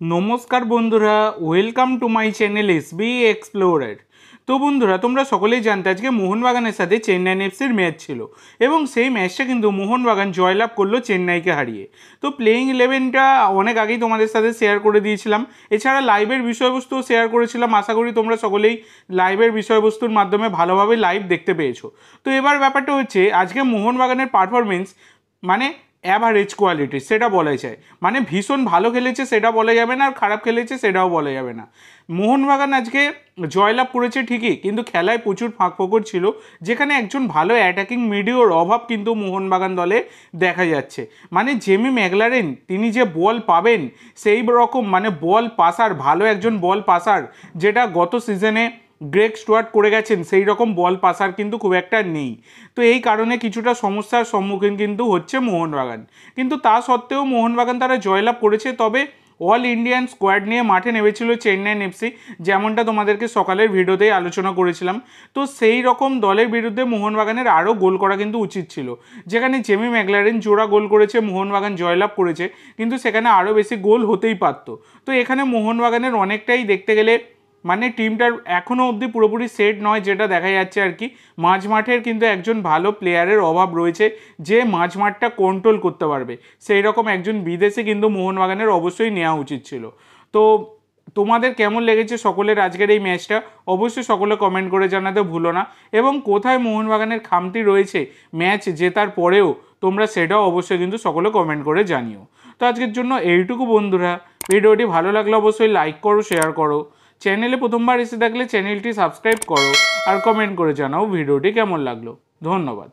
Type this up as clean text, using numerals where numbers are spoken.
নমস্কার বন্ধুরা, welcome to my channel SB explorer. তো বন্ধুরা, তোমরা সকলেই জানতে আজকে মোহনবাগানের সাথে চেন্নাই এফসির ম্যাচ ছিল এবং সেই ম্যাচটা কিন্তু মোহনবাগান জয়লাভ করলো চেন্নাইকে হারিয়ে। তো প্লেইং 11টা অনেক আগেই তোমাদের সাথে শেয়ার করে দিয়েছিলাম, এছাড়া লাইভের বিষয়বস্তুও শেয়ার করেছিলাম। আশা করি তোমরা সকলেই লাইভের বিষয়বস্তুর মাধ্যমে ভালোভাবে লাইভ দেখতে পেয়েছো। তো এবার ব্যাপারটা হচ্ছে, আজকে মোহনবাগানের পারফরমেন্স মানে অ্যাভারেজ কোয়ালিটি সেটা বলা যায়, মানে ভীষণ ভালো খেলেছে সেটা বলা যাবে না, আর খারাপ খেলেছে সেটাও বলা যাবে না। মোহনবাগান আজকে জয়লাভ করেছে ঠিকই, কিন্তু খেলায় প্রচুর ফাঁক ফোকর ছিল, যেখানে একজন ভালো অ্যাটাকিং মিডিওর অভাব কিন্তু মোহনবাগান দলে দেখা যাচ্ছে। মানে জেমি ম্যাকলারেন তিনি যে বল পাবেন সেই রকম মানে বল পাসার, ভালো একজন বল পাসার, যেটা গত সিজনে গ্রেগ স্টুয়ার্ট করে গেছেন, সেই রকম বল পাসার কিন্তু খুব একটা নেই। তো এই কারণে কিছুটা সমস্যার সম্মুখীন কিন্তু হচ্ছে মোহনবাগান, কিন্তু তা সত্ত্বেও মোহনবাগান তারা জয়লাভ করেছে। তবে অল ইন্ডিয়ান স্কোয়াড নিয়ে মাঠে নেমেছিল চেন্নাই এফসি, যেমনটা তোমাদেরকে সকালের ভিডিওতেই আলোচনা করেছিলাম। তো সেই রকম দলের বিরুদ্ধে মোহনবাগানের আরও গোল করা কিন্তু উচিত ছিল, যেখানে জেমি ম্যাকলারেন জোড়া গোল করেছে, মোহনবাগান জয়লাভ করেছে, কিন্তু সেখানে আরও বেশি গোল হতেই পারত। তো এখানে মোহনবাগানের অনেকটাই দেখতে গেলে মানে টিমটার এখনও অবধি পুরোপুরি সেট নয়, যেটা দেখা যাচ্ছে আর কি। মাঝ মাঠের কিন্তু একজন ভালো প্লেয়ারের অভাব রয়েছে, যে মাঝ মাঠটা কন্ট্রোল করতে পারবে, সেই রকম একজন বিদেশি কিন্তু মোহনবাগানের অবশ্যই নেওয়া উচিত ছিল। তো তোমাদের কেমন লেগেছে সকলের আজকের এই ম্যাচটা অবশ্যই সকলে কমেন্ট করে জানাতে ভুলো না, এবং কোথায় মোহনবাগানের খামতি রয়েছে ম্যাচ জেতার পরেও তোমরা সেটাও অবশ্যই কিন্তু সকলে কমেন্ট করে জানিও। তো আজকের জন্য এইটুকু বন্ধুরা, ভিডিওটি ভালো লাগলে অবশ্যই লাইক করো, শেয়ার করো, চ্যানেলে প্রথমবার এসে থাকলে চ্যানেলটি সাবস্ক্রাইব করো, আর কমেন্ট করে জানাও ভিডিওটি কেমন লাগলো। ধন্যবাদ।